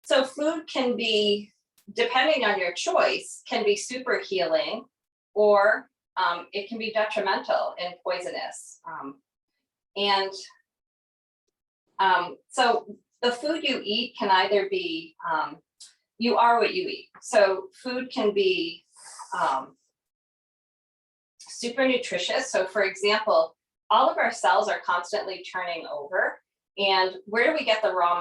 So food can be, depending on your choice, can be super healing, or it can be detrimental and poisonous. So the food you eat can either be, you are what you eat. So food can be super nutritious. So for example, all of our cells are constantly turning over. And where do we get the raw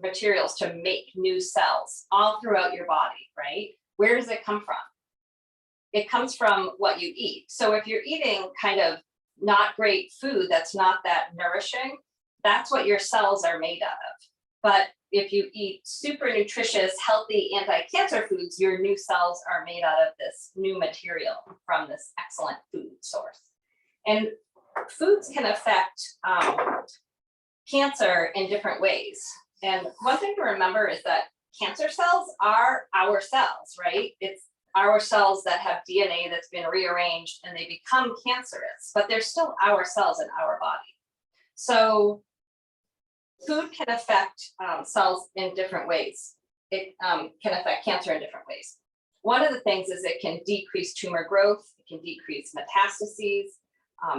materials to make new cells? All throughout your body, right? Where does it come from? It comes from what you eat. So if you're eating kind of not great food that's not that nourishing, that's what your cells are made out of. But if you eat super nutritious, healthy, anti-cancer foods, your new cells are made out of this new material from this excellent food source. And foods can affect cancer in different ways. And one thing to remember is that cancer cells are our cells, right? It's our cells that have DNA that's been rearranged and they become cancerous, but they're still our cells in our body. So food can affect cells in different ways. It can affect cancer in different ways. One of the things is it can decrease tumor growth, it can decrease metastases,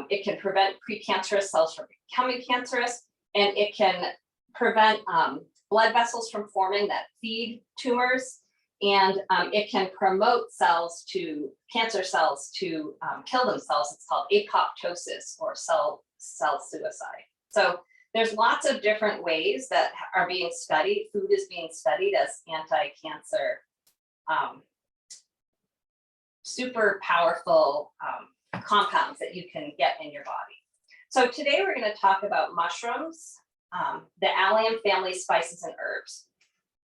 it can prevent precancerous cells from becoming cancerous, and it can prevent blood vessels from forming that feed tumors, and it can promote cancer cells to kill themselves. It's called apoptosis, or cell suicide. So there's lots of different ways that are being studied. Food is being studied as anti-cancer, super powerful compounds that you can get in your body. So today we're going to talk about mushrooms, the ALLIUM family spices and herbs,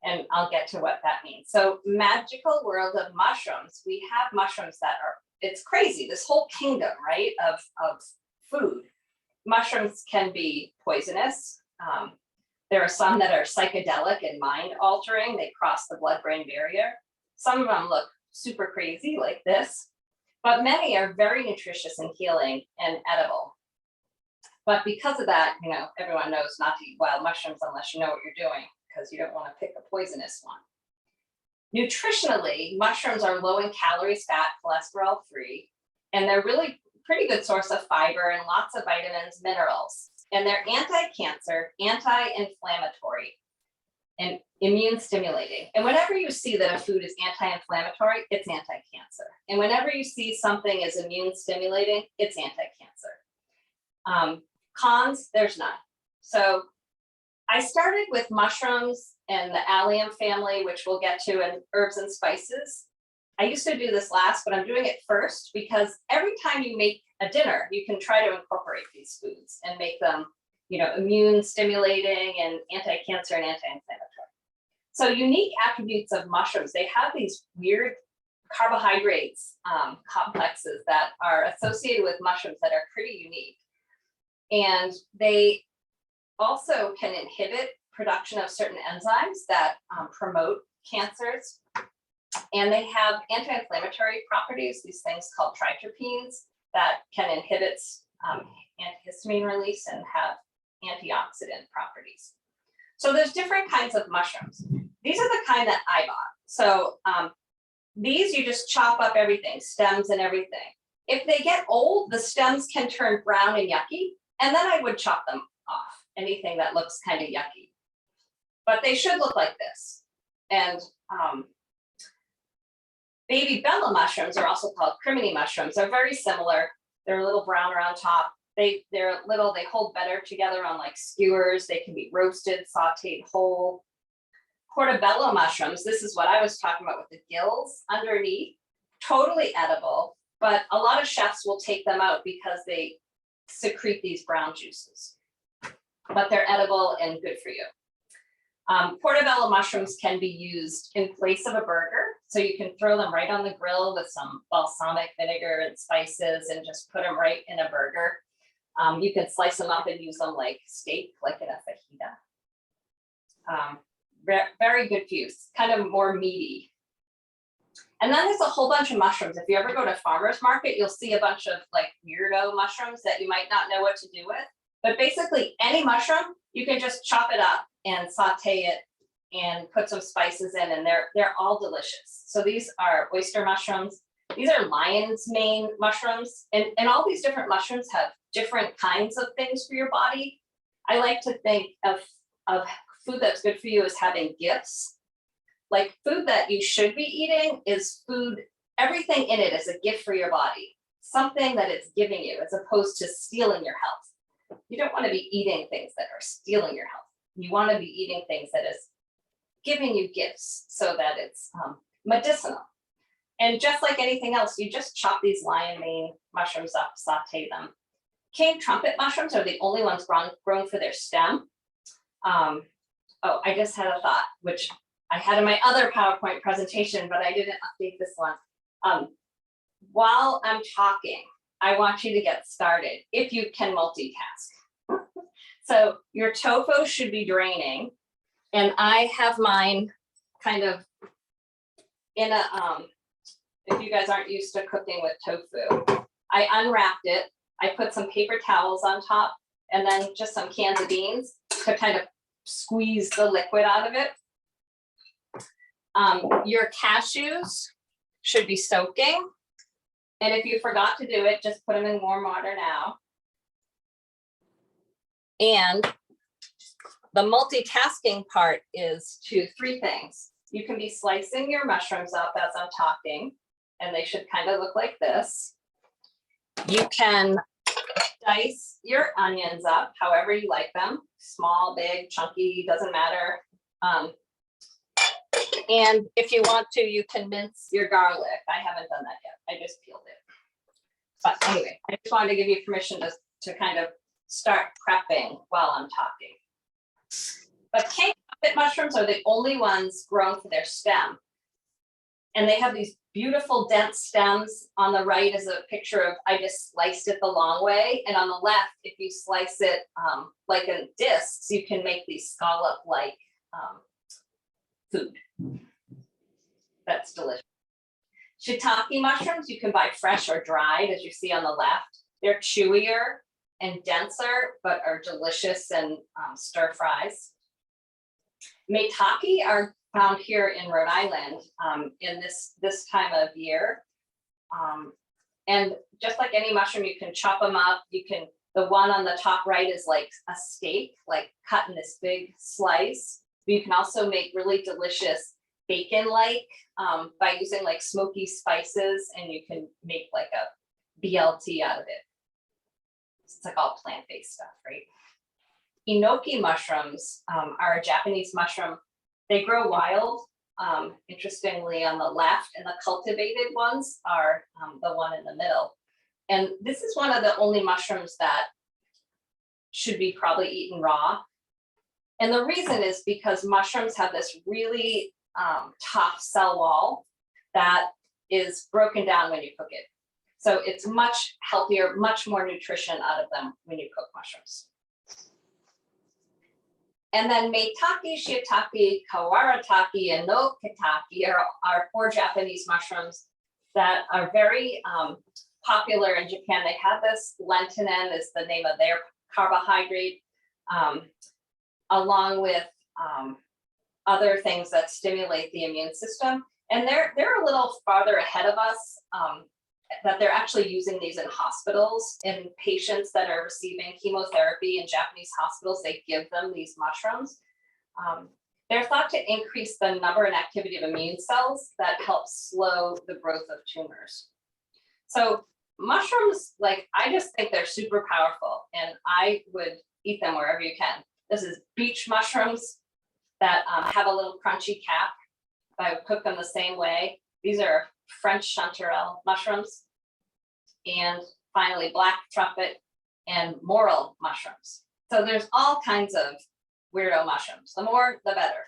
and I'll get to what that means. So magical world of mushrooms, we have mushrooms that are, it's crazy, this whole kingdom, right, of food. Mushrooms can be poisonous. There are some that are psychedelic and mind altering. They cross the blood-brain barrier. Some of them look super crazy like this, but many are very nutritious and healing and edible. But because of that, everyone knows not to eat wild mushrooms unless you know what you're doing, because you don't want to pick a poisonous one. Nutritionally, mushrooms are low in calories, fat, cholesterol free, and they're really pretty good source of fiber and lots of vitamins, minerals. And they're anti-cancer, anti-inflammatory, and immune stimulating. And whenever you see that a food is anti-inflammatory, it's anti-cancer. And whenever you see something is immune stimulating, it's anti-cancer. Cons, there's none. So I started with mushrooms and the ALLIUM family, which we'll get to, and herbs and spices. I used to do this last, but I'm doing it first because every time you make a dinner, you can try to incorporate these foods and make them, immune stimulating and anti-cancer and anti-inflammatory. So unique attributes of mushrooms, they have these weird carbohydrates complexes that are associated with mushrooms that are pretty unique. And they also can inhibit production of certain enzymes that promote cancers. And they have anti-inflammatory properties, these things called triterpenes that can inhibit antihistamine release and have antioxidant properties. So there's different kinds of mushrooms. These are the kind that I bought. So these you just chop up everything, stems and everything. If they get old, the stems can turn brown and yucky, and then I would chop them off, anything that looks kind of yucky. But they should look like this. And baby bella mushrooms are also called crimini mushrooms. They're very similar. They're a little brown around top. They're little, they hold better together on like skewers. They can be roasted, sauteed whole. Portobello mushrooms, this is what I was talking about with the gills underneath, totally edible, but a lot of chefs will take them out because they secrete these brown juices. But they're edible and good for you. Portobello mushrooms can be used in place of a burger. So you can throw them right on the grill with some balsamic vinegar and spices and just put them right in a burger. You can slice them up and use them like steak, like in a fajita. Very good for use, kind of more meaty. And then there's a whole bunch of mushrooms. If you ever go to farmer's market, you'll see a bunch of like weirdo mushrooms that you might not know what to do with. But basically any mushroom, you can just chop it up and saute it and put some spices in, and they're all delicious. So these are oyster mushrooms. These are lion's mane mushrooms, and all these different mushrooms have different kinds of things for your body. I like to think of food that's good for you as having gifts. Like food that you should be eating is food, everything in it is a gift for your body, something that it's giving you as opposed to stealing your health. You don't want to be eating things that are stealing your health. You want to be eating things that is giving you gifts so that it's medicinal. And just like anything else, you just chop these lion mane mushrooms up, saute them. King trumpet mushrooms are the only ones grown for their stem. Oh, I just had a thought, which I had in my other PowerPoint presentation, but I didn't update this one. While I'm talking, I want you to get started if you can multitask. So your tofu should be draining, and I have mine kind of in a, if you guys aren't used to cooking with tofu, I unwrapped it. I put some paper towels on top and then just some cans of beans to kind of squeeze the liquid out of it. Your cashews should be soaking. And if you forgot to do it, just put them in warm water now. And the multitasking part is three things. You can be slicing your mushrooms up as I'm talking, and they should kind of look like this. You can dice your onions up however you like them, small, big, chunky, doesn't matter. And if you want to, you can mince your garlic. I haven't done that yet. I just peeled it. But anyway, I just wanted to give you permission to kind of start prepping while I'm talking. But king trumpet mushrooms are the only ones grown for their stem. And they have these beautiful dense stems. On the right is a picture of, I just sliced it the long way. And on the left, if you slice it like in discs, you can make these scallop-like food. That's delicious. Shiitake mushrooms, you can buy fresh or dried, as you see on the left. They're chewier and denser, but are delicious in stir fries. Maitake are found here in Rhode Island in this time of year. And just like any mushroom, you can chop them up. The one on the top right is like a steak, like cut in this big slice. But you can also make really delicious bacon-like by using like smoky spices, and you can make like a BLT out of it. It's like all plant-based stuff, right? Enoki mushrooms are a Japanese mushroom. They grow wild, interestingly, on the left, and the cultivated ones are the one in the middle. And this is one of the only mushrooms that should be probably eaten raw. And the reason is because mushrooms have this really tough cell wall that is broken down when you cook it. So it's much healthier, much more nutrition out of them when you cook mushrooms. And then maitake, shiitake, kawaratake, and nokitake are 4 Japanese mushrooms that are very popular in Japan. They have this, lentinin is the name of their carbohydrate, along with other things that stimulate the immune system. And they're a little farther ahead of us, that they're actually using these in hospitals. In patients that are receiving chemotherapy in Japanese hospitals, they give them these mushrooms. They're thought to increase the number and activity of immune cells that help slow the growth of tumors. So mushrooms, like, I just think they're super powerful, and I would eat them wherever you can. This is beach mushrooms that have a little crunchy cap. I would cook them the same way. These are French chanterelle mushrooms. And finally, black trumpet and morel mushrooms. So there's all kinds of weirdo mushrooms. The more, the better.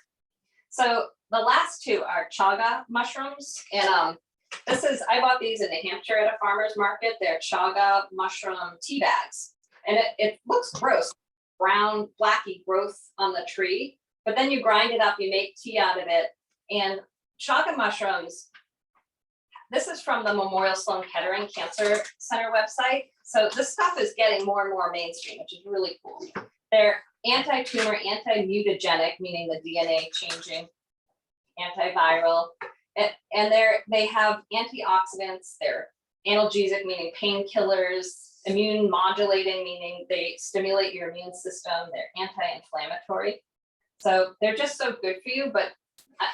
So the last 2 are chaga mushrooms. And I bought these in New Hampshire at a farmer's market. They're chaga mushroom tea bags. And it looks gross, brown, blacky growth on the tree. But then you grind it up, you make tea out of it. And chaga mushrooms, this is from the Memorial Sloan Kettering Cancer Center website. So this stuff is getting more and more mainstream, which is really cool. They're anti-tumor, anti-mutagenic, meaning the DNA changing, antiviral, and they have antioxidants, they're analgesic, meaning painkillers, immune modulating, meaning they stimulate your immune system, they're anti-inflammatory. So they're just so good for you, but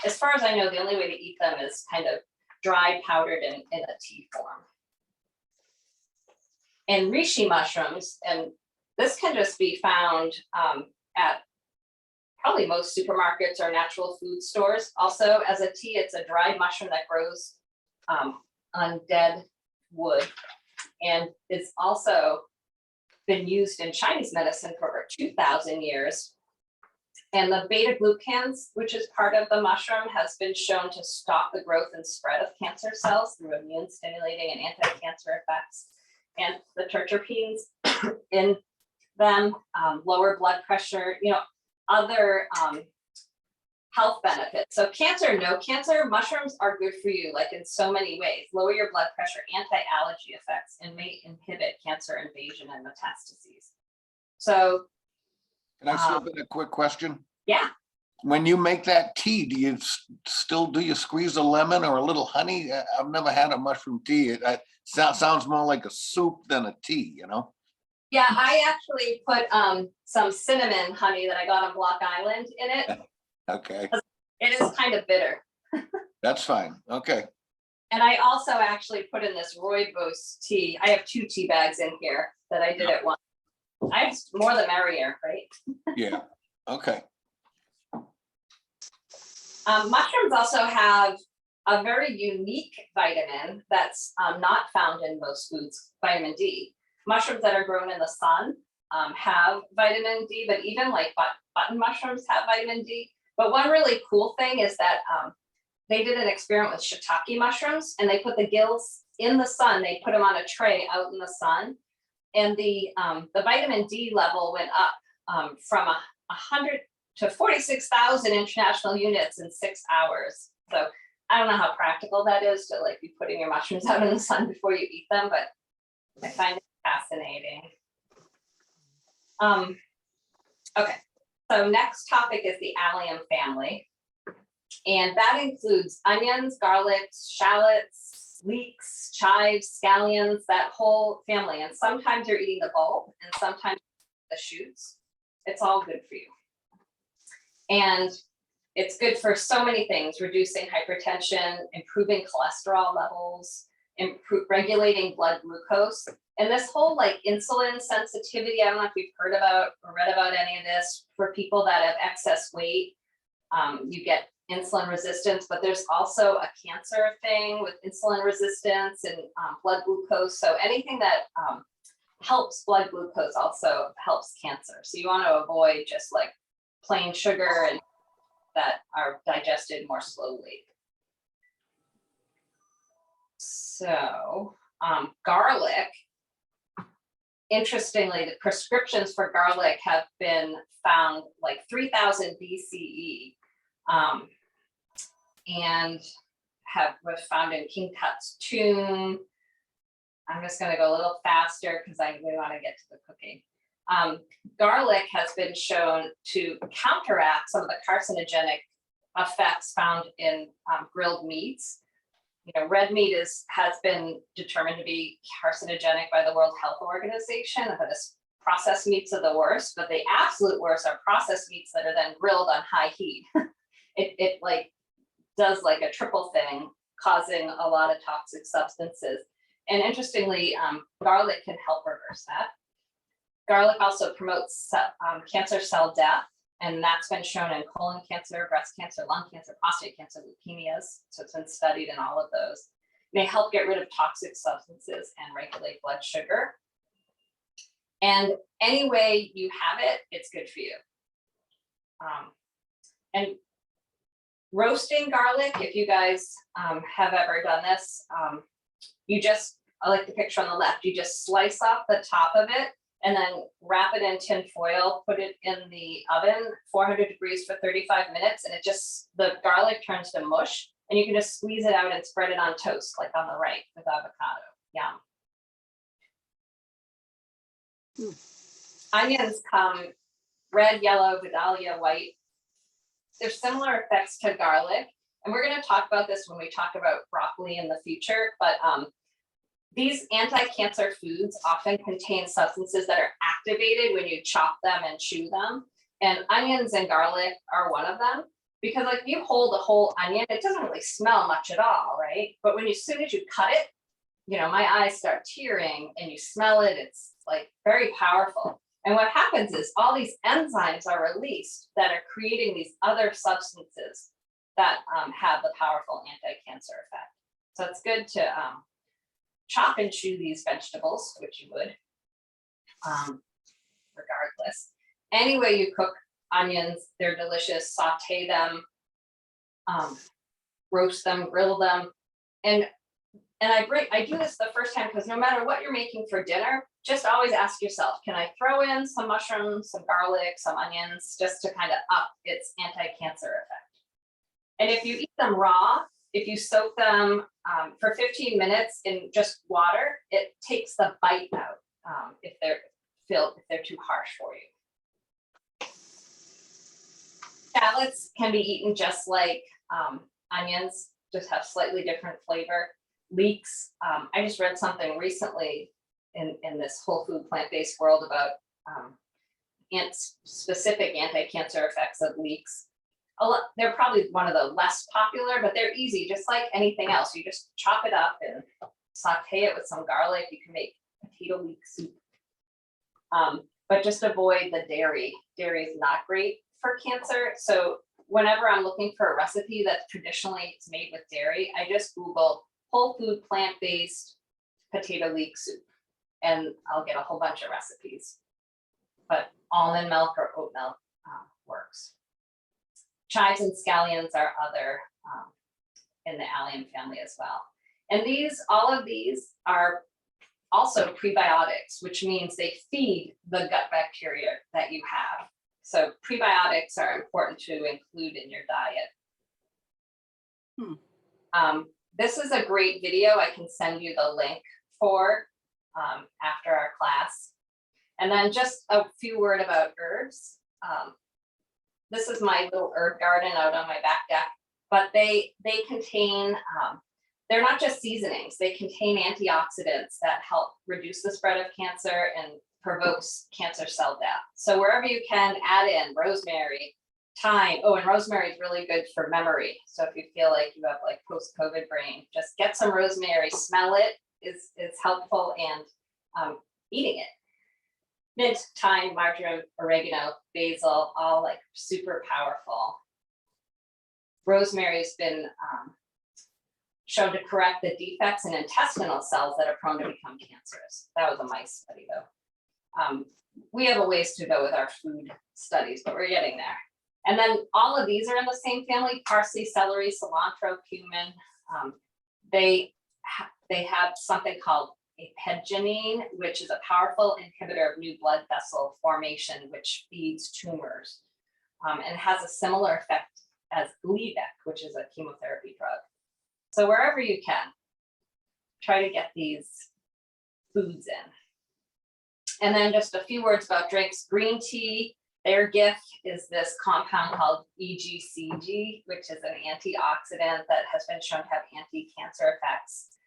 as far as I know, the only way to eat them is kind of dried, powdered in a tea form. And reishi mushrooms, and this can just be found at probably most supermarkets or natural food stores. Also, as a tea, it's a dried mushroom that grows on dead wood, and it's also been used in Chinese medicine for over 2,000 years. And the beta glucans, which is part of the mushroom, has been shown to stop the growth and spread of cancer cells through immune stimulating and anti-cancer effects. And the terpenes in them lower blood pressure, other health benefits. So cancer, no cancer, mushrooms are good for you, like in so many ways. Lower your blood pressure, anti-allergy effects, and may inhibit cancer invasion and metastases. So can I slip in a quick question? Yeah. When you make that tea, do you squeeze a lemon or a little honey? I've never had a mushroom tea. It sounds more like a soup than a tea, Yeah, I actually put some cinnamon honey that I got on Block Island in it. Okay. It is kind of bitter. That's fine. Okay. And I also actually put in this rooibos tea. I have 2 tea bags in here that I did at once. I just more the merrier, right? Yeah. Okay. Mushrooms also have a very unique vitamin that's not found in most foods, vitamin D. Mushrooms that are grown in the sun have vitamin D, but even like button mushrooms have vitamin D. But one really cool thing is that they did an experiment with shiitake mushrooms, and they put the gills in the sun. They put them on a tray out in the sun, and the vitamin D level went up from 100 to 46,000 international units in 6 hours. So I don't know how practical that is to like be putting your mushrooms out in the sun before you eat them, but I find it fascinating. Okay, so next topic is the ALLIUM family. And that includes onions, garlics, shallots, leeks, chives, scallions, that whole family. And sometimes you're eating the bulb and sometimes the shoots. It's all good for you. And it's good for so many things: reducing hypertension, improving cholesterol levels, regulating blood glucose. And this whole like insulin sensitivity, I don't know if you've heard about or read about any of this, for people that have excess weight, you get insulin resistance, but there's also a cancer thing with insulin resistance and blood glucose. So anything that helps blood glucose also helps cancer. So you want to avoid just like plain sugar and that are digested more slowly. So garlic, interestingly, the prescriptions for garlic have been found like 3000 BCE and was found in King Tut's tomb. I'm just going to go a little faster because we want to get to the cooking. Garlic has been shown to counteract some of the carcinogenic effects found in grilled meats. Red meat has been determined to be carcinogenic by the World Health Organization, but processed meats are the worst, but the absolute worst are processed meats that are then grilled on high heat. It like does like a triple thing, causing a lot of toxic substances. And interestingly, garlic can help reverse that. Garlic also promotes cancer cell death, and that's been shown in colon cancer, breast cancer, lung cancer, prostate cancer, leukemias. So it's been studied in all of those. They help get rid of toxic substances and regulate blood sugar. And any way you have it, it's good for you. And roasting garlic, if you guys have ever done this, I like the picture on the left, you just slice off the top of it and then wrap it in tin foil, put it in the oven, 400 degrees for 35 minutes, and the garlic turns to mush, and you can just squeeze it out and spread it on toast, like on the right with avocado. Yum. Onions come red, yellow, Vidalia, white. There's similar effects to garlic. And we're going to talk about this when we talk about broccoli in the future, but these anti-cancer foods often contain substances that are activated when you chop them and chew them. And onions and garlic are one of them, because like if you hold a whole onion, it doesn't really smell much at all, right? But when as soon as you cut it, you know, my eyes start tearing and you smell it, it's like very powerful. And what happens is all these enzymes are released that are creating these other substances that have the powerful anti-cancer effect. So it's good to chop and chew these vegetables, which you would, regardless. Any way you cook onions, they're delicious. Saute them, roast them, grill them. And I do this the first time because no matter what you're making for dinner, just always ask yourself, can I throw in some mushrooms, some garlic, some onions, just to kind of up its anti-cancer effect. And if you eat them raw, if you soak them for 15 minutes in just water, it takes the bite out if they're too harsh for you. Shallots can be eaten just like onions, just have slightly different flavor. Leeks, I just read something recently in this whole food plant-based world about specific anti-cancer effects of leeks. They're probably one of the less popular, but they're easy, just like anything else. You just chop it up and saute it with some garlic. You can make potato leek soup. But just avoid the dairy. Dairy is not great for cancer. So whenever I'm looking for a recipe that traditionally is made with dairy, I just Google whole food plant-based potato leek soup, and I'll get a whole bunch of recipes. But almond milk or oat milk works. Chives and scallions are other in the ALLIUM family as well. And all of these are also prebiotics, which means they feed the gut bacteria that you have. So prebiotics are important to include in your diet. This is a great video. I can send you the link for after our class. And then just a few words about herbs. This is my little herb garden out on my back deck, but they contain, they're not just seasonings, they contain antioxidants that help reduce the spread of cancer and provokes cancer cell death. So wherever you can, add in rosemary, thyme. Oh, and rosemary is really good for memory. So if you feel like you have like post-COVID brain, just get some rosemary, smell it is helpful, and eating it. Mint, thyme, marjoram, oregano, basil, all like super powerful. Rosemary's been shown to correct the defects in intestinal cells that are prone to become cancerous. That was a mice study though. We have a ways to go with our food studies, but we're getting there. And then all of these are in the same family: parsley, celery, cilantro, cumin. They have something called apigenin, which is a powerful inhibitor of new blood vessel formation, which feeds tumors, and has a similar effect as Gleevec, which is a chemotherapy drug. So wherever you can, try to get these foods in. And then just a few words about drinks. Green tea, their gift is this compound called EGCG, which is an antioxidant that has been shown to have anti-cancer effects.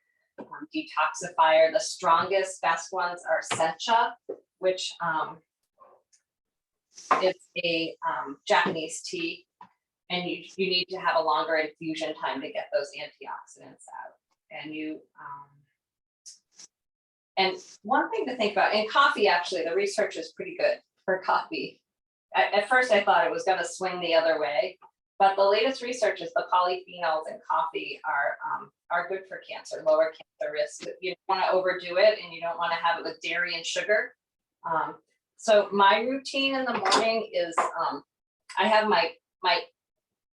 Detoxifier, the strongest, best ones are sencha, which is a Japanese tea, and you need to have a longer infusion time to get those antioxidants out. And and one thing to think about in coffee, actually, the research is pretty good for coffee. At first, I thought it was going to swing the other way, but the latest research is the polyphenols in coffee are good for cancer, lower cancer risk. You don't want to overdo it, and you don't want to have it with dairy and sugar. So my routine in the morning is I have my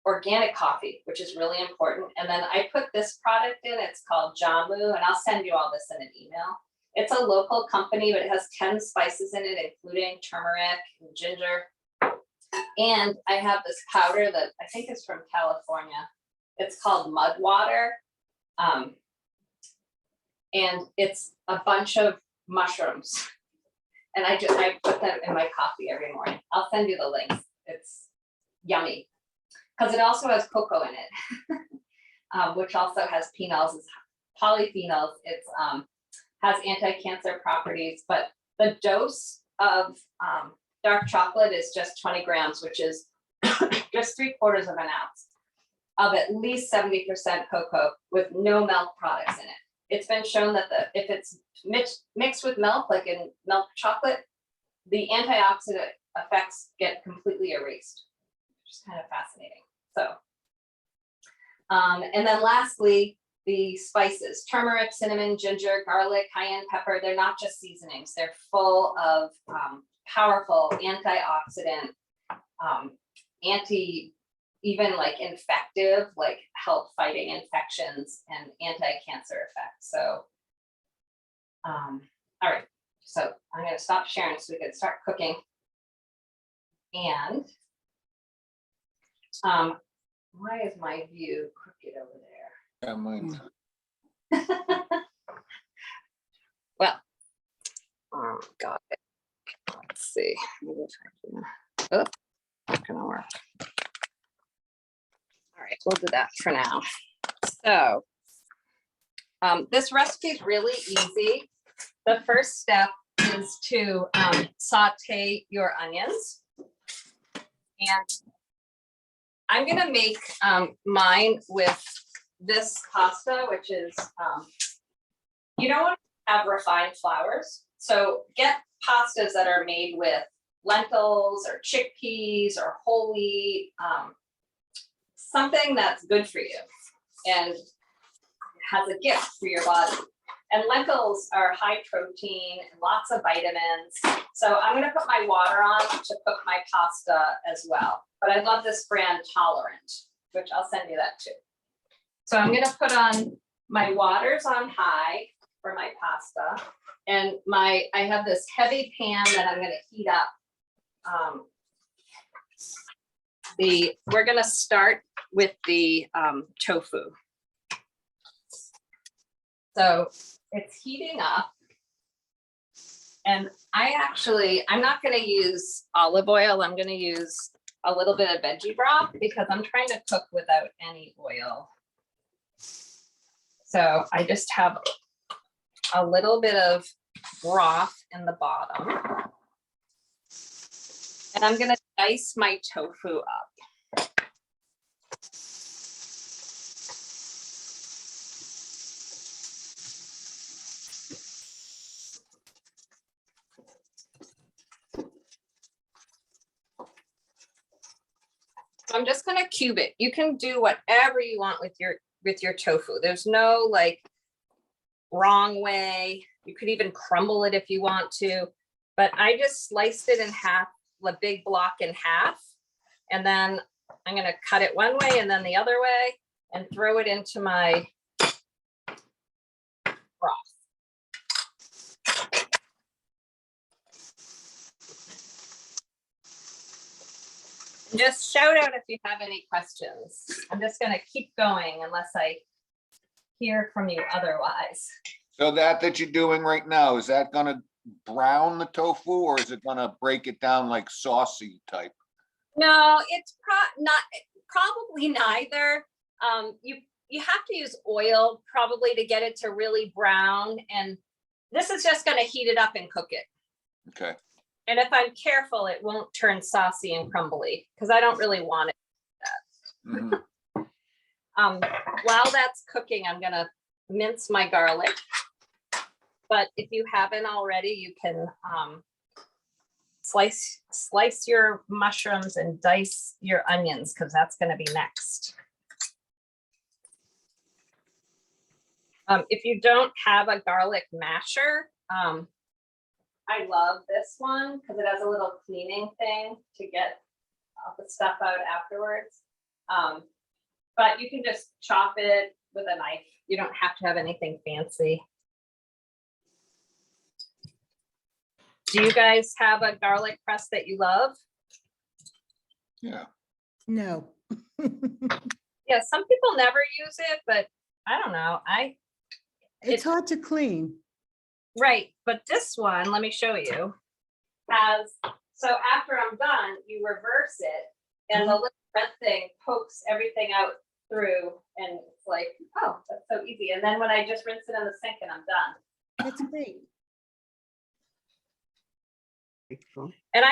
organic coffee, which is really important, and then I put this product in. It's called Jamu, and I'll send you all this in an email. It's a local company, but it has 10 spices in it, including turmeric and ginger. And I have this powder that I think is from California. It's called mud water. And it's a bunch of mushrooms. And I put them in my coffee every morning. I'll send you the links. It's yummy. Because it also has cocoa in it, which also has polyphenols. It's has anti-cancer properties, but the dose of dark chocolate is just 20 grams, which is just 3/4 of an ounce of at least 70% cocoa with no milk products in it. It's been shown that if it's mixed with milk, like in milk chocolate, the antioxidant effects get completely erased, which is kind of fascinating. So, and then lastly, the spices: turmeric, cinnamon, ginger, garlic, cayenne pepper. They're not just seasonings. They're full of powerful antioxidant, even like infective, like help fighting infections and anti-cancer effects. So, all right. So I'm going to stop sharing so we can start cooking. And why is my view crooked over there? Yeah, mine. Well, got it. Let's see. Maybe if I can. Oh, not gonna work. All right, we'll do that for now. So this recipe is really easy. The first step is to saute your onions. And I'm gonna make mine with this pasta, which is, you don't want to have refined flours. So get pastas that are made with lentils or chickpeas or whole wheat, something that's good for you and has a gift for your body. And lentils are high protein and lots of vitamins. So I'm going to put my water on to cook my pasta as well. But I love this brand Tolerant, which I'll send you that too. So I'm going to put on my waters on high for my pasta. And I have this heavy pan that I'm going to heat up. We're going to start with the tofu. So it's heating up. And I'm not going to use olive oil. I'm going to use a little bit of veggie broth because I'm trying to cook without any oil. So I just have a little bit of broth in the bottom. And I'm going to dice my tofu up. So I'm just going to cube it. You can do whatever you want with your tofu. There's no like wrong way. You could even crumble it if you want to, but I just sliced it in half, a big block in half. And then I'm going to cut it one way and then the other way and throw it into my broth. Just shout out if you have any questions. I'm just going to keep going unless I hear from you otherwise. So that you're doing right now, is that gonna brown the tofu or is it gonna break it down like saucy type? No, it's probably neither. You have to use oil probably to get it to really brown, and this is just going to heat it up and cook it. Okay. And if I'm careful, it won't turn saucy and crumbly because I don't really want it like that. Mm-hmm. While that's cooking, I'm going to mince my garlic. But if you haven't already, you can slice your mushrooms and dice your onions because that's going to be next. If you don't have a garlic masher, I love this one because it has a little cleaning thing to get all the stuff out afterwards. But you can just chop it with a knife. You don't have to have anything fancy. Do you guys have a garlic press that you love? Yeah. No. Yeah, some people never use it, but I don't know. It's hard to clean. Right, but this one, let me show you. has, so after I'm done, you reverse it and the little red thing pokes everything out through and it's like, oh, that's so easy. And then when I just rinse it in the sink and I'm done. That's great. And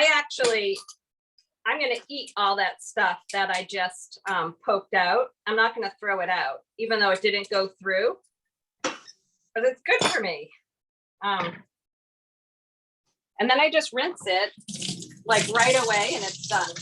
I'm gonna eat all that stuff that I just poked out. I'm not gonna throw it out, even though it didn't go through, but it's good for me. And then I just rinse it like right away and it's done.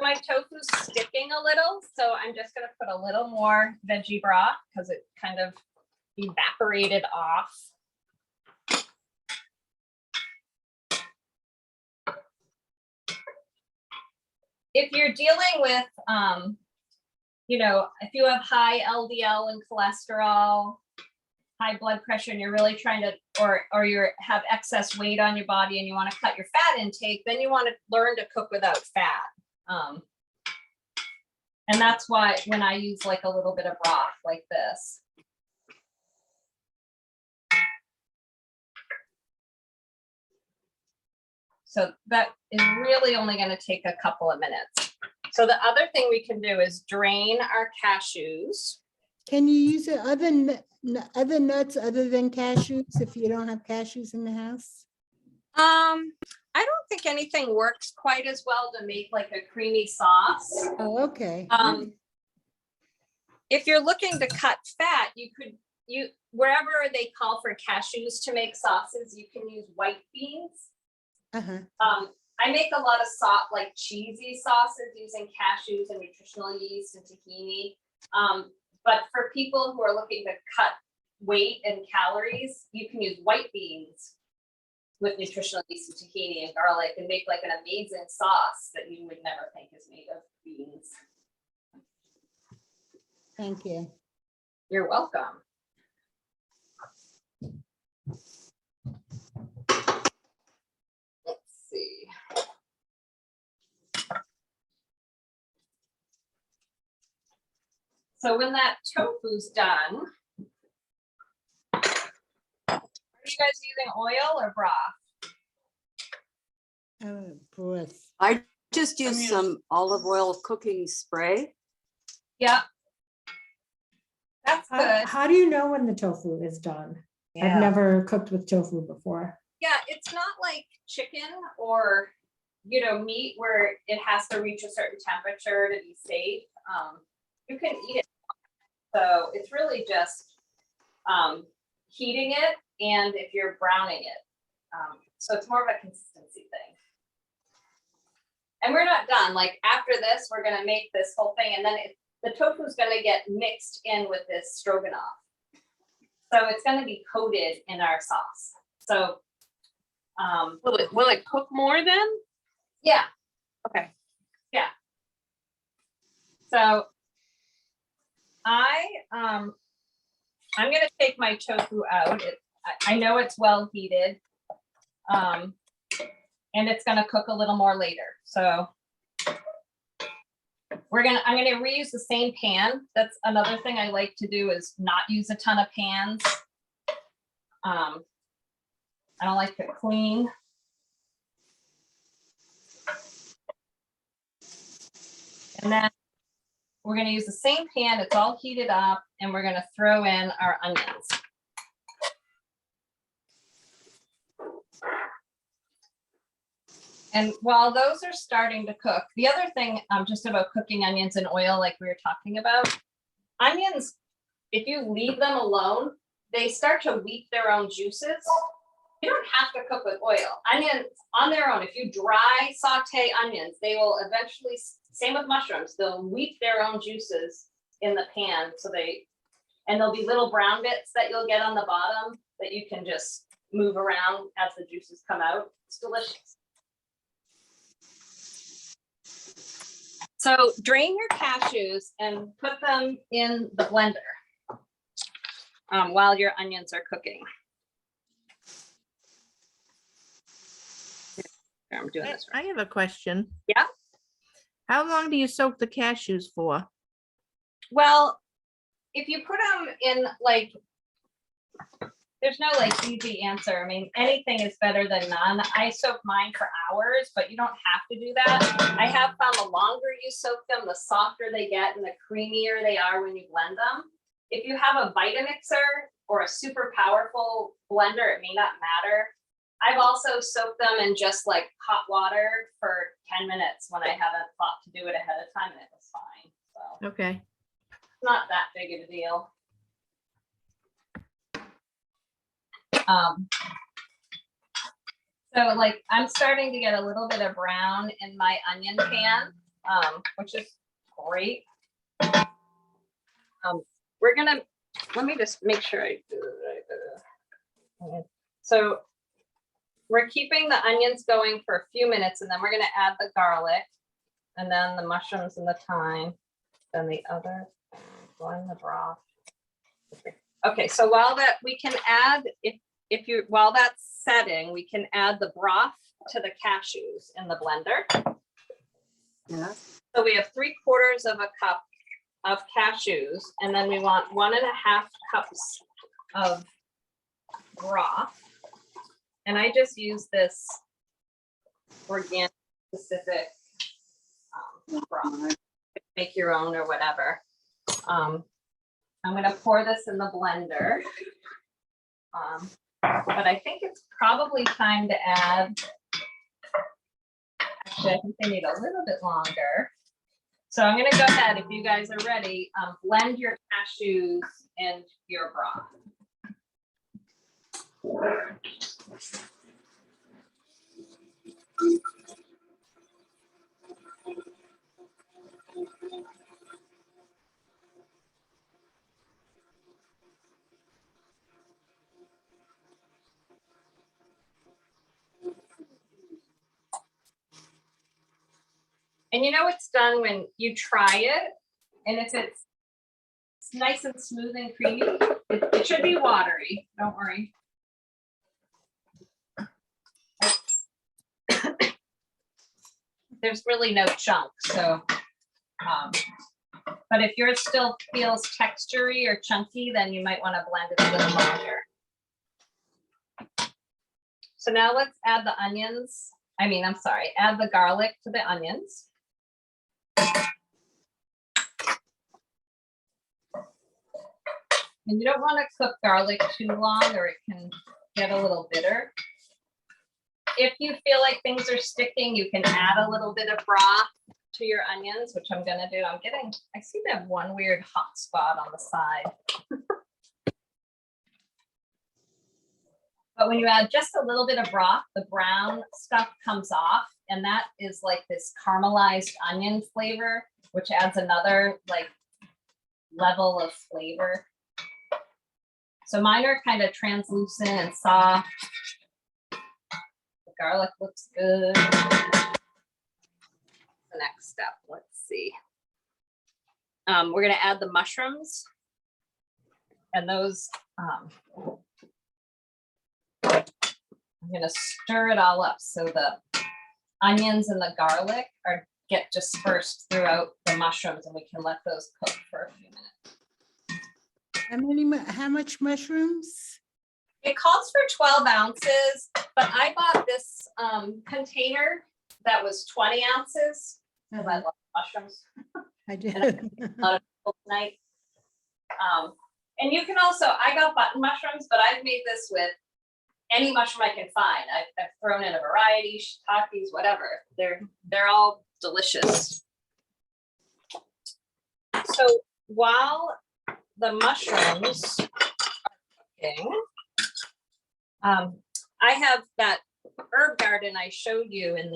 My tofu's sticking a little, so I'm just gonna put a little more veggie broth because it kind of evaporated off. If you're dealing with, if you have high LDL and cholesterol, high blood pressure, and you're really trying to, or you have excess weight on your body and you want to cut your fat intake, then you want to learn to cook without fat. And that's why when I use like a little bit of broth like this. So that is really only going to take a couple of minutes. So the other thing we can do is drain our cashews. Can you use other nuts other than cashews if you don't have cashews in the house? I don't think anything works quite as well to make like a creamy sauce. Oh, okay. If you're looking to cut fat, wherever they call for cashews to make sauces, you can use white beans. I make a lot of like cheesy sauces using cashews and nutritional yeast and tahini. But for people who are looking to cut weight and calories, you can use white beans with nutritional yeast and tahini and garlic and make like an amazing sauce that you would never think is made of beans. Thank you. You're welcome. Let's see. So when that tofu's done, are you guys using oil or broth? Broth. I just use some olive oil cooking spray. Yeah. That's good. How do you know when the tofu is done? I've never cooked with tofu before. Yeah, it's not like chicken or, meat where it has to reach a certain temperature to be safe. You can eat it. So it's really just heating it and if you're browning it. So it's more of a consistency thing. And we're not done. Like after this, we're gonna make this whole thing and then the tofu is gonna get mixed in with this stroganoff. So it's gonna be coated in our sauce. So will it cook more then? Yeah. Okay. Yeah. So I'm gonna take my tofu out. I know it's well heated. And it's gonna cook a little more later. So I'm gonna reuse the same pan. That's another thing I like to do is not use a ton of pans. I don't like to clean. And then we're gonna use the same pan, it's all heated up, and we're gonna throw in our onions. And while those are starting to cook, the other thing just about cooking onions in oil, like we were talking about, onions, if you leave them alone, they start to weep their own juices. You don't have to cook with oil. Onions on their own, if you dry saute onions, they will eventually, same with mushrooms, they'll weep their own juices in the pan. And there'll be little brown bits that you'll get on the bottom that you can just move around as the juices come out. It's delicious. So drain your cashews and put them in the blender while your onions are cooking. I'm doing this right. I have a question. Yeah. How long do you soak the cashews for? Well, if you put them in like, there's no like easy answer. I mean, anything is better than none. I soak mine for hours, but you don't have to do that. I have found the longer you soak them, the softer they get and the creamier they are when you blend them. If you have a Vitamixer or a super powerful blender, it may not matter. I've also soaked them in just like hot water for 10 minutes when I haven't thought to do it ahead of time, and it was fine. So Okay. it's not that big of a deal. So like I'm starting to get a little bit of brown in my onion pan, which is great. We're gonna, let me just make sure I do it right. So we're keeping the onions going for a few minutes, and then we're gonna add the garlic and then the mushrooms and the thyme, then the other, blend the broth. Okay, so while that we can add, if you, while that's setting, we can add the broth to the cashews in the blender. Yeah. So we have 3/4 of a cup of cashews, and then we want 1.5 cups of broth. And I just use this organic specific broth. Make your own or whatever. I'm gonna pour this in the blender. But I think it's probably time to add, actually, I think they need a little bit longer. So I'm gonna go ahead, if you guys are ready, blend your cashews and your broth. And you know it's done when you try it, and if it's nice and smooth and creamy, it should be watery, don't worry. There's really no chunk, so, but if yours still feels textury or chunky, then you might want to blend it a little longer. So now let's add the onions. I'm sorry, add the garlic to the onions. And you don't want to cook garlic too long or it can get a little bitter. If you feel like things are sticking, you can add a little bit of broth to your onions, which I'm gonna do. I see they have one weird hot spot on the side. But when you add just a little bit of broth, the brown stuff comes off, and that is like this caramelized onion flavor, which adds another like level of flavor. So mine are kind of translucent and soft. The garlic looks good. The next step, let's see. We're gonna add the mushrooms, and those, I'm gonna stir it all up so the onions and the garlic get dispersed throughout the mushrooms, and we can let those cook for a few minutes. How much mushrooms? It calls for 12 ounces, but I bought this container that was 20 ounces because I love mushrooms. I did. A lot of people tonight. And you can also, I got button mushrooms, but I've made this with any mushroom I can find. I've thrown in a variety, shiitakes, whatever. They're all delicious. So while the mushrooms are cooking, I have that herb garden I showed you in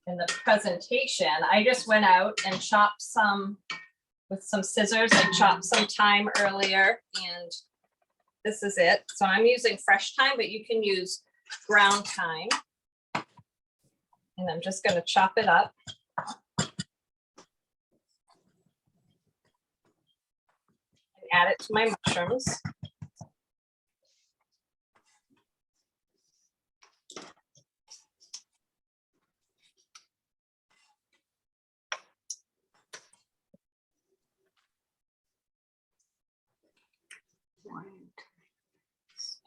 the presentation. I just went out and chopped some with some scissors. I chopped some thyme earlier, and this is it. So I'm using fresh thyme, but you can use ground thyme. And I'm just going to chop it up. And add it to my mushrooms.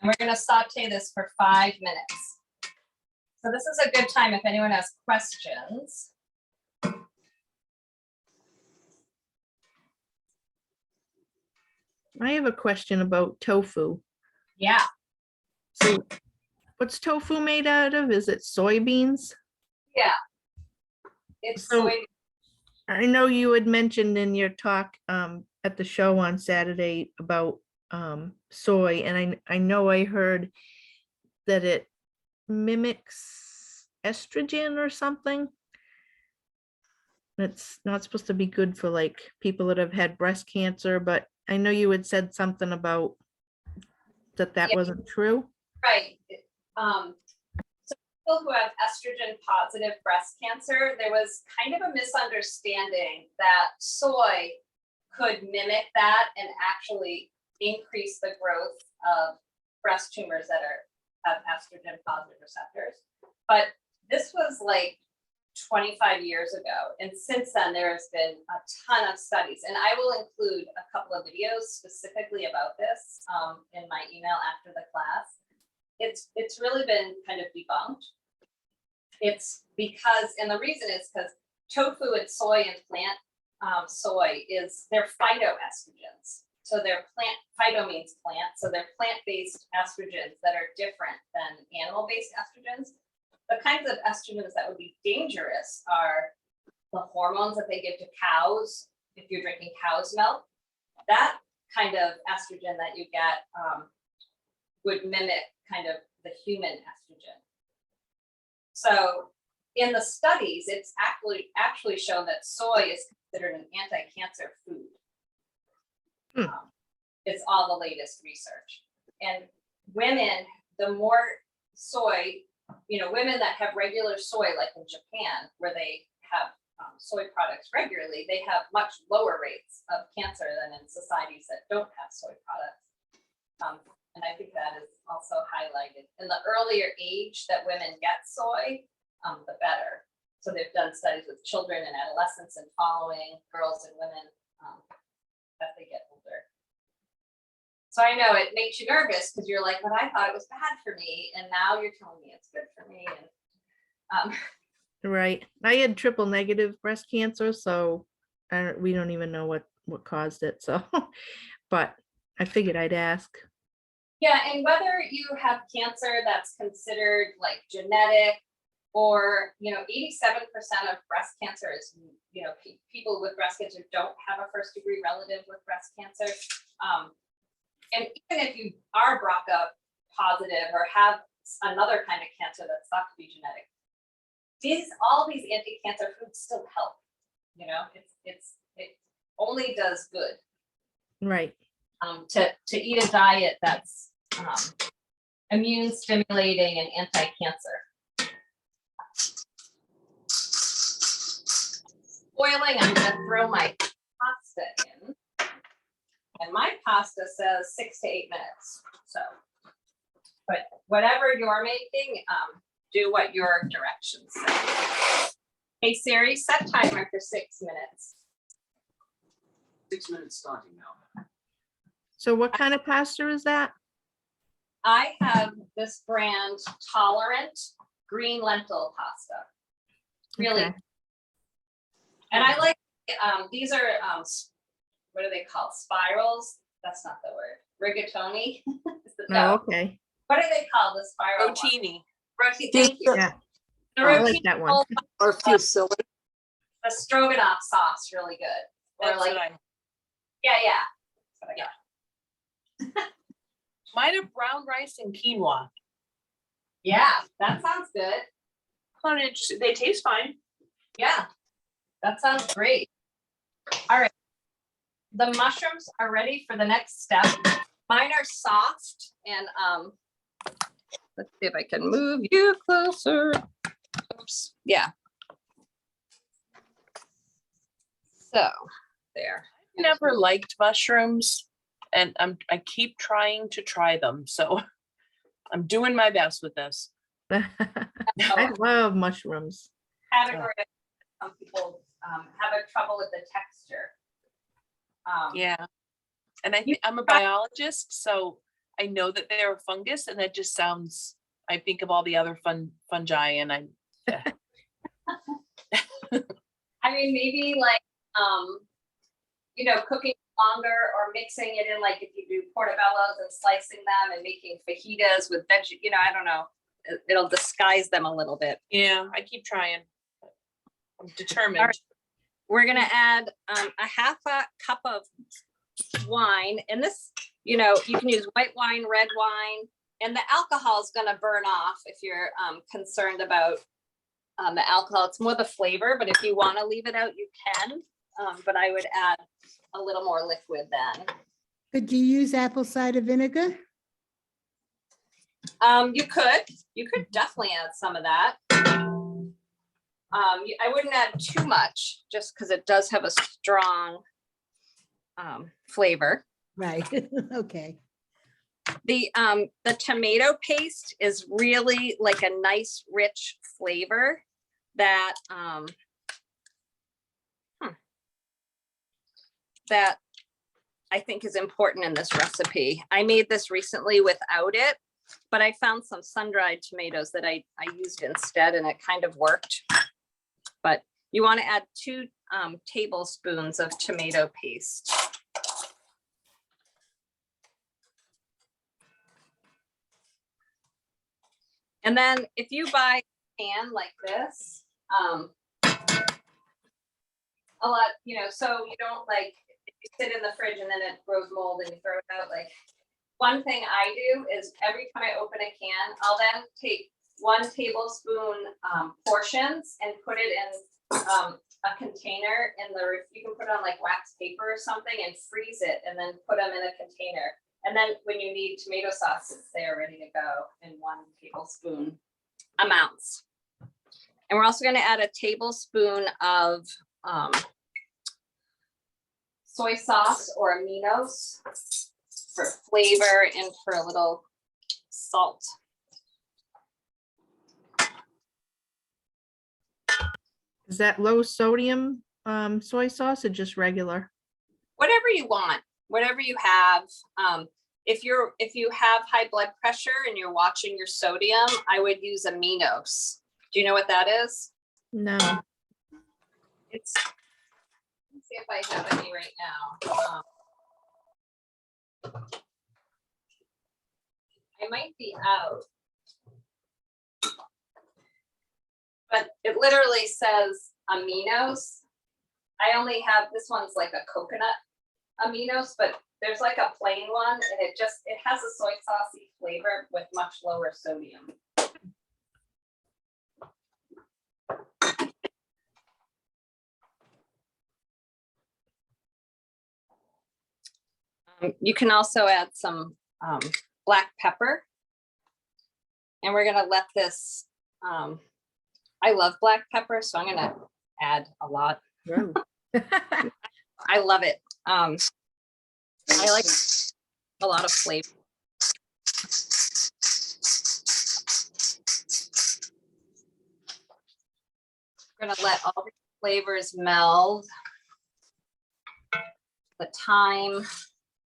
we're gonna saute this for 5 minutes. So this is a good time if anyone has questions. I have a question about tofu. Yeah, So what's tofu made out of? Is it soybeans? yeah. It's So- soy, I know you had mentioned in your talk at the show on Saturday about soy, and I know I heard that it mimics estrogen or something. It's not supposed to be good for like people that have had breast cancer, but I know you had said something about that Yeah. wasn't true. right. So people who have estrogen positive breast cancer, there was kind of a misunderstanding that soy could mimic that and actually increase the growth of breast tumors that have estrogen positive receptors. But this was like 25 years ago. And since then, there has been a ton of studies. And I will include a couple of videos specifically about this in my email after the class. It's really been kind of debunked. It's because, and the reason is because tofu and soy and plant soy they're phytoestrogens. So they're phyto means plant. So they're plant-based estrogens that are different than animal-based estrogens. The kinds of estrogens that would be dangerous are the hormones that they give to cows if you're drinking cow's milk. That kind of estrogen that you get would mimic kind of the human estrogen. So in the studies, it's actually shown that soy is considered an anti-cancer food. It's all the latest research. And women, the more soy, women that have regular soy, like in Japan, where they have soy products regularly, they have much lower rates of cancer than in societies that don't have soy products. And I think that is also highlighted. In the earlier age that women get soy, the better. So they've done studies with children and adolescents and following girls and women as they get older. So I know it makes you nervous because you're like, but I thought it was bad for me. And now you're telling me it's good for me. And Right. I had triple negative breast cancer, so we don't even know what caused it. So, but I figured I'd ask. yeah, and whether you have cancer that's considered like genetic or, 87% of breast cancer is, people with breast cancer don't have a first degree relative with breast cancer. And even if you are BRCA positive or have another kind of cancer that's thought to be genetic, all these anti-cancer foods still help. It only does good. Right. To eat a diet that's immune stimulating and anti-cancer. Boiling, I'm gonna throw my pasta in. And my pasta says 6 to 8 minutes. So, but whatever you're making, do what your directions say. Hey Siri, set timer for 6 minutes. 6 minutes starting now. So what kind of pasta is that? I have this brand Tolerant green lentil pasta. Really, Okay. and I like these are what are they called? Spirals? That's not the word. Rigatoni. Is the Oh, dough. okay. What do they call the spiral? Rotini. Rotini. Thank you. Yeah. The I like rotini that one. roll, Or fusilli. the stroganoff sauce, really good. Or That's like, what yeah. That's what I got. Mine are brown rice and quinoa. Yeah, that sounds good. They taste fine. Yeah, that sounds great. All right. The mushrooms are ready for the next step. Mine are soft and let's see if I can move you closer. Oops. Yeah. So there. Never liked mushrooms, and I keep trying to try them. So I'm doing my best with this. I love mushrooms. Category. Some people have a trouble with the texture. Yeah. And I'm a biologist, so I know that they're a fungus, and that just sounds, I think of all the other fungi, and I mean, maybe like, you know, cooking longer or mixing it in, like if you do portobellos and slicing them and making fajitas with veg, you know, I don't know. It'll disguise them a little bit. yeah, I keep trying. I'm determined. All right. We're gonna add a half a cup of wine, and this, you know, you can use white wine, red wine, and the alcohol is gonna burn off if you're concerned about the alcohol. It's more the flavor, but if you want to leave it out, you can. But I would add a little more liquid then. Could you use apple cider vinegar? You could definitely add some of that. I wouldn't add too much just because it does have a strong flavor. Right, okay. The tomato paste is really like a nice rich flavor that that I think is important in this recipe. I made this recently without it, but I found some sun-dried tomatoes that I used instead, and it kind of worked. But you want to add 2 tablespoons of tomato paste. And then if you buy a pan like this, a lot, you know, so you don't like, if you sit in the fridge and then it grows mold and you throw it out, like, one thing I do is every time I open a can, I'll then take 1 tablespoon portions and put it in a container in the, you can put it on like wax paper or something and freeze it and then put them in a container. And then when you need tomato sauce, it's there ready to go in 1 tablespoon amounts. And we're also going to add a tablespoon of soy sauce or aminos for flavor and for a little salt. Is that low sodium soy sauce or just regular? Whatever you want, whatever you have. If you have high blood pressure and you're watching your sodium, I would use aminos. Do you know what that is? No. It's, let's see if I have any right now. I might be out. But it literally says aminos. I only have, this one's like a coconut aminos, but there's like a plain one, and it has a soy saucy flavor with much lower sodium. You can also add some black pepper, and we're gonna let this, I love black pepper, so I'm gonna add a lot. Whoa. I love it. I like a lot of flavor. We're gonna let all the flavors meld. The thyme,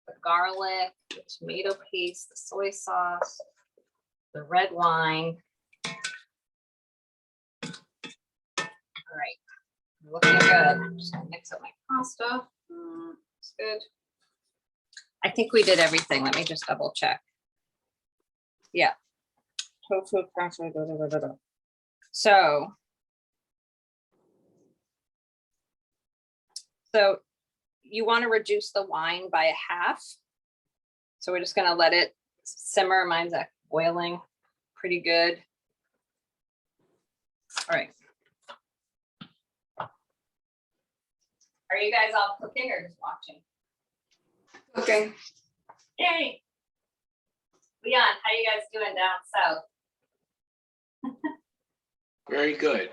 the garlic, the tomato paste, the soy sauce, the red wine. All right, looking good. I'm just gonna mix up my pasta. It's good. I think we did everything. Let me just double check. Yeah. Tofu, pasta, da, da, da, da, da. So you want to reduce the wine by 1/2. So we're just going to let it simmer. Mine's at boiling pretty good. All right. Are you guys all cooking or just watching? Cooking. Yay. Leon, how you guys doing down south? Very good.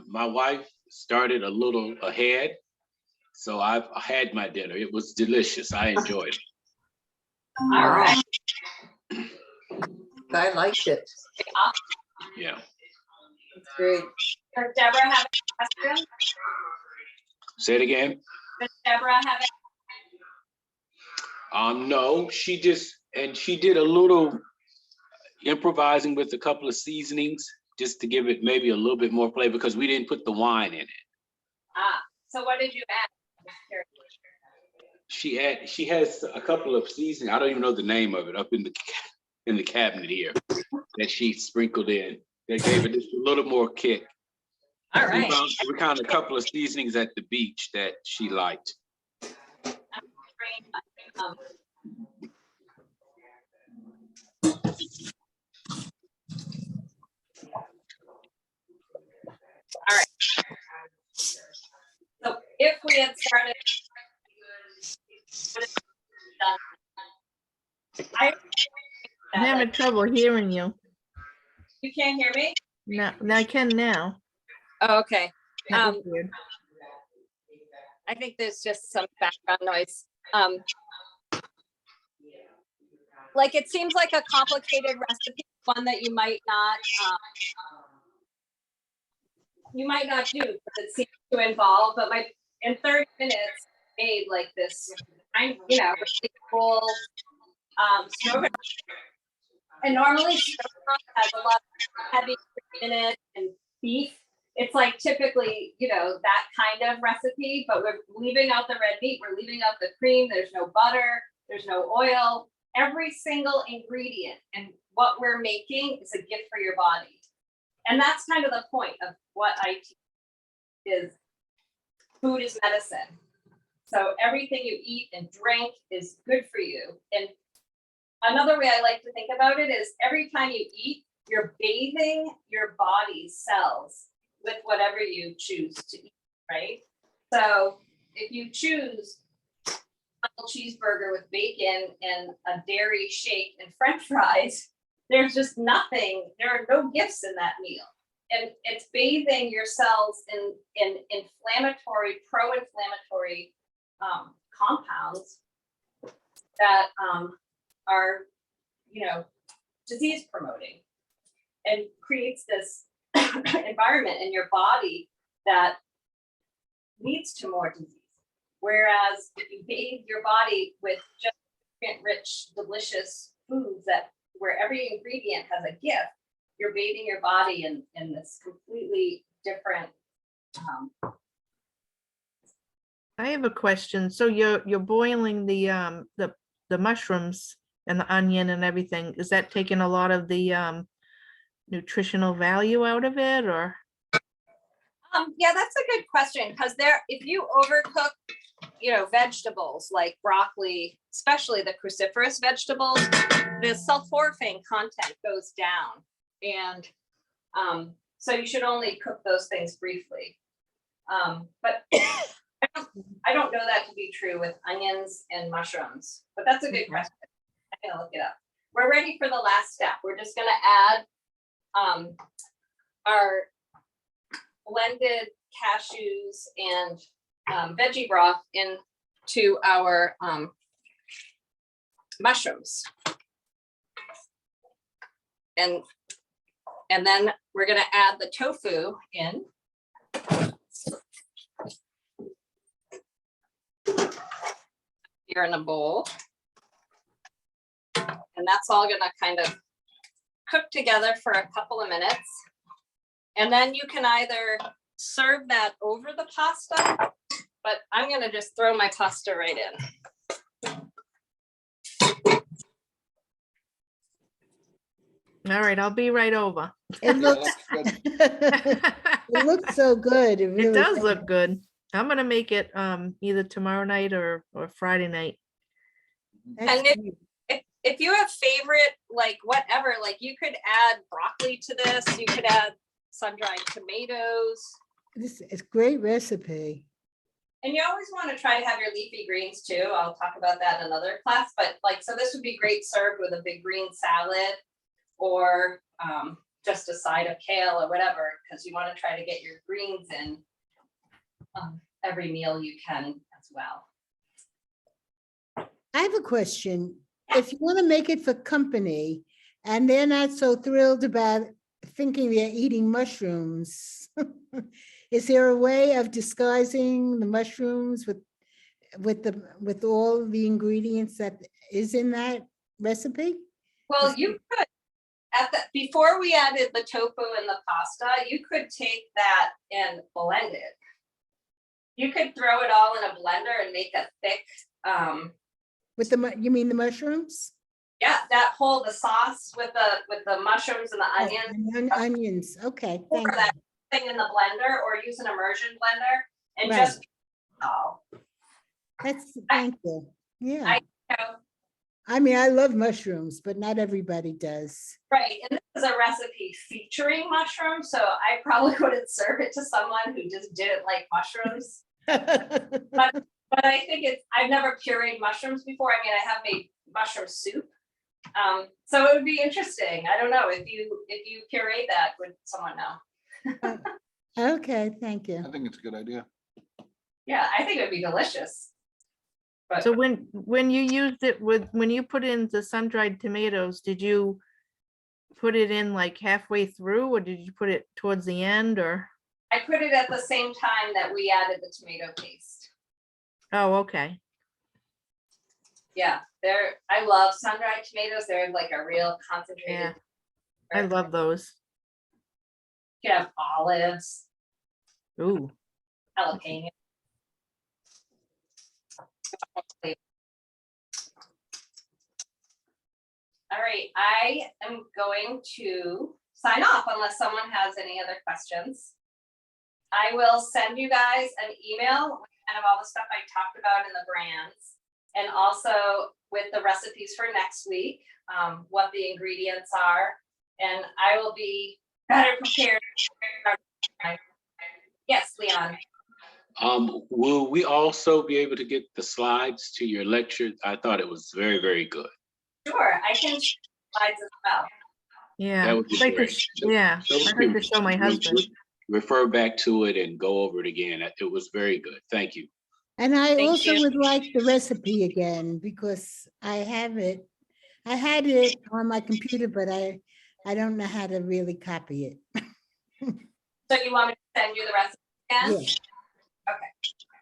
My wife started a little ahead, so I've had my dinner. It was delicious. I enjoyed it. All right. I liked it. Yeah. That's great. Does Deborah have a question? Say it again. Does Deborah have a No, she just And she did a little improvising with a couple of seasonings just to give it maybe a little bit more flavor because we didn't put the wine in it. Ah, so what did you add? She has a couple of seasonings. I don't even know the name of it up in the cabinet here that she sprinkled in. That gave it just a little more kick. All right. We found a couple of seasonings at the beach that she liked. Um, All right. So if we had started. I'm having trouble hearing you. You can't hear me? No, I can now. Oh, okay. That was weird. I think there's just some background noise. Like it seems like a complicated recipe, one that you might not do, because it seems to involve, but in 30 minutes made like this, really cool stroganoff. And normally stroganoff has a lot of heavy in it and beef. It's like typically, that kind of recipe, but we're leaving out the red meat, we're leaving out the cream, there's no butter, there's no oil. Every single ingredient and what we're making is a gift for your body. And that's kind of the point of what I teach is food is medicine. So everything you eat and drink is good for you. And another way I like to think about it is every time you eat, you're bathing your body's cells with whatever you choose to eat, right? So if you choose a cheeseburger with bacon and a dairy shake and French fries, there's just nothing, there are no gifts in that meal. And it's bathing your cells in inflammatory, pro-inflammatory compounds that are, disease promoting, and creates this environment in your body that leads to more disease. Whereas if you bathe your body with just rich, delicious foods where every ingredient has a gift, you're bathing your body in this completely different. I have a question. So you're boiling the mushrooms and the onion and everything. Is that taking a lot of the nutritional value out of it, or? Yeah, that's a good question, because if you overcook, vegetables like broccoli, especially the cruciferous vegetables, the sulforaphane content goes down, and so you should only cook those things briefly. But I don't know that to be true with onions and mushrooms, but that's a good question. I'm gonna look it up. We're ready for the last step. We're just gonna add our blended cashews and veggie broth into our mushrooms. And then we're gonna add the tofu in. Here in a bowl. And that's all gonna kind of cook together for a couple of minutes. And then you can either serve that over the pasta, but I'm gonna just throw my pasta right in. All right, I'll be right over. It looks, it looks so good. It It really does look good. I'm gonna make it either tomorrow night or Friday night. That's And great. if you have favorite, like whatever, like you could add broccoli to this, you could add sun-dried tomatoes. This is a great recipe. And you always want to try to have your leafy greens too. I'll talk about that in another class, but so this would be great served with a big green salad or just a side of kale or whatever, because you want to try to get your greens in every meal you can as well. I have a question. If you want to make it for company and they're not so thrilled about thinking they're eating mushrooms, is there a way of disguising the mushrooms with all the ingredients that is in that recipe? Well, you could, before we added the tofu and the pasta, you could take that and blend it. You could throw it all in a blender and make a thick, With you mean the mushrooms? yeah, the sauce with the mushrooms and the Oh, onions. and onions, okay, Pour thank that you. thing in the blender or use an immersion blender and Right. just, oh, Thank you, yeah. you know, I mean, I love mushrooms, but not everybody does. right, and this is a recipe featuring mushrooms, so I probably wouldn't serve it to someone who just didn't like mushrooms. But I think I've never pureed mushrooms before. I mean, I have made mushroom soup. So it would be interesting. I don't know if you puree that, would someone know? Okay, thank you. I think it's a good idea. Yeah, I think it would be delicious. But So when you used it when you put in the sun-dried tomatoes, did you put it in like halfway through, or did you put it towards the end, or? I put it at the same time that we added the tomato paste. Oh, okay. Yeah, I love sun-dried tomatoes. They're like a real concentrated. Yeah, I love those. You can have olives, Ooh, jalapeno. All right, I am going to sign off unless someone has any other questions. I will send you guys an email with kind of all the stuff I talked about in the brands, and also with the recipes for next week, what the ingredients are, and I will be better prepared. Yes, Leon. Will we also be able to get the slides to your lecture? I thought it was very, very good. Sure, I can share slides as well. yeah. That would be I'd like to great. yeah, So I'd like to show my husband. Refer back to it and go over it again. It was very good. Thank you. And I Thank also you. would like the recipe again, because I have it. I had it on my computer, but I don't know how to really copy it. So you want me to send you the recipe again? Yeah. Okay.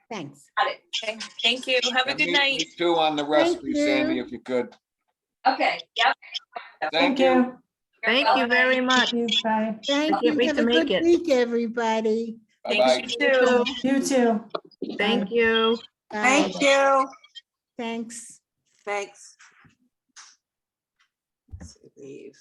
Thanks. Got it. Okay, thank you. Have a And good me night. too on the recipe, Sandy, you. if you could. Okay, yep. Thank you. You're Thank you welcome. very much. You, bye. Thank can't you. wait Have to a make good it. week, everybody. Bye-bye. Thanks, you too. You too. Thank you. Bye. you. Thanks. Thanks. Leave.